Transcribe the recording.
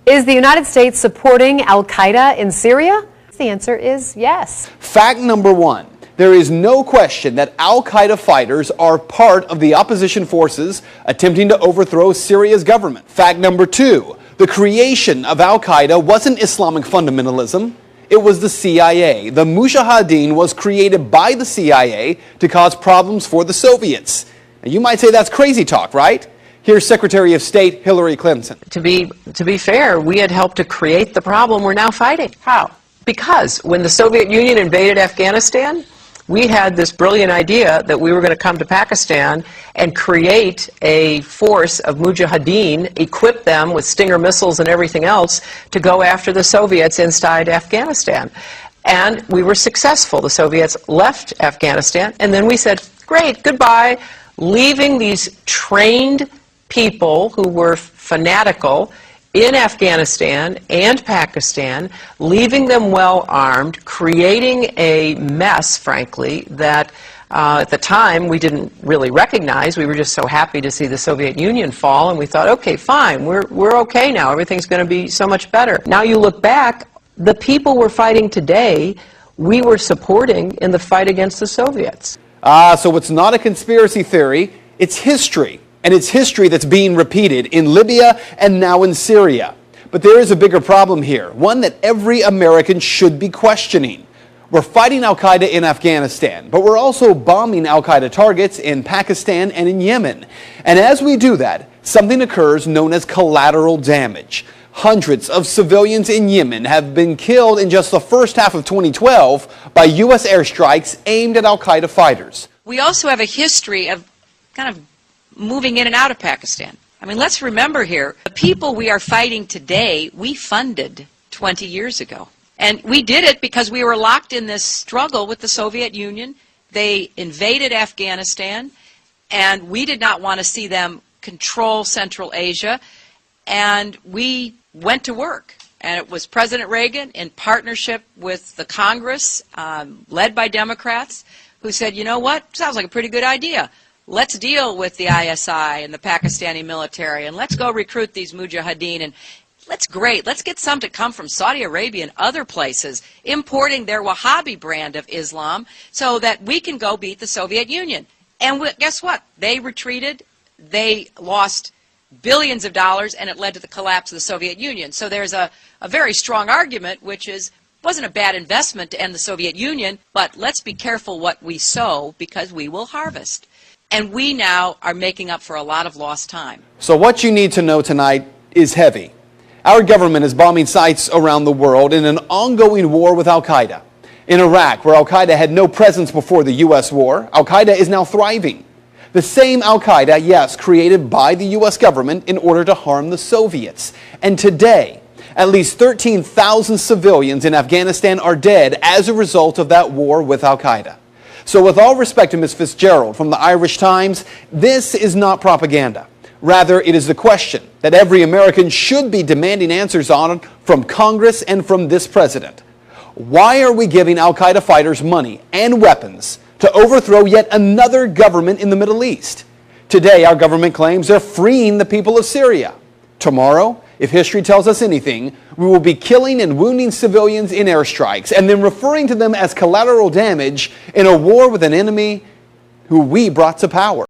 Is the United States supporting Al-Qaeda in Syria? The answer is yes. Fact number one. There is no question that Al-Qaeda fighters are part of the opposition forces attempting to overthrow Syria's government. Fact number two. The creation of Al-Qaeda wasn't Islamic fundamentalism. It was the CIA. The Mujahideen was created by the CIA to cause problems for the Soviets. And you might say that's crazy talk, right? Here's Secretary of State Hillary Clinton. To be fair, we had helped to create the problem we're now fighting. How? Because when the Soviet Union invaded Afghanistan, we had this brilliant idea that we were going to come to Pakistan and create a force of Mujahideen, equip them with Stinger missiles and everything else to go after the Soviets inside Afghanistan. And we were successful. The Soviets left Afghanistan, and then we said, great, goodbye, leaving these trained people who were fanatical in Afghanistan and Pakistan, leaving them well armed, creating a mess, frankly, that at the time we didn't really recognize. We were just so happy to see the Soviet Union fall, and we thought, okay, fine, we're okay now. Everything's going to be so much better. Now you look back, the people we're fighting today, we were supporting in the fight against the Soviets. So it's not a conspiracy theory, it's history. And it's history that's being repeated in Libya and now in Syria. But there is a bigger problem here, one that every American should be questioning. We're fighting Al-Qaeda in Afghanistan, but we're also bombing Al-Qaeda targets in Pakistan and in Yemen. And as we do that, something occurs known as collateral damage. Hundreds of civilians in Yemen have been killed in just the first half of 2012 by U.S. airstrikes aimed at Al-Qaeda fighters. We also have a history of kind of moving in and out of Pakistan. I mean, let's remember here, the people we are fighting today, we funded 20 years ago. And we did it because we were locked in this struggle with the Soviet Union. They invaded Afghanistan, and we did not want to see them control Central Asia. And we went to work. And it was President Reagan, in partnership with the Congress, led by Democrats, who said, you know what, sounds like a pretty good idea. Let's deal with the ISI and the Pakistani military, and let's go recruit these Mujahideen, and let's get some to come from Saudi Arabia and other places, importing their Wahhabi brand of Islam so that we can go beat the Soviet Union. And guess what? They retreated, they lost billions of dollars, and it led to the collapse of the Soviet Union. So there's a very strong argument, which is, it wasn't a bad investment to end the Soviet Union, but let's be careful what we sow because we will harvest. And we now are making up for a lot of lost time. So what you need to know tonight is heavy. Our government is bombing sites around the world in an ongoing war with Al-Qaeda. In Iraq, where Al-Qaeda had no presence before the U.S. war, Al-Qaeda is now thriving. The same Al-Qaeda, yes, created by the U.S. government in order to harm the Soviets. And today, at least 13,000 civilians in Afghanistan are dead as a result of that war with Al-Qaeda. So with all respect to Ms. Fitzgerald from the Irish Times, this is not propaganda. Rather, it is the question that every American should be demanding answers on from Congress and from this president. Why are we giving Al-Qaeda fighters money and weapons to overthrow yet another government in the Middle East? Today, our government claims they're freeing the people of Syria. Tomorrow, if history tells us anything, we will be killing and wounding civilians in airstrikes and then referring to them as collateral damage in a war with an enemy who we brought to power.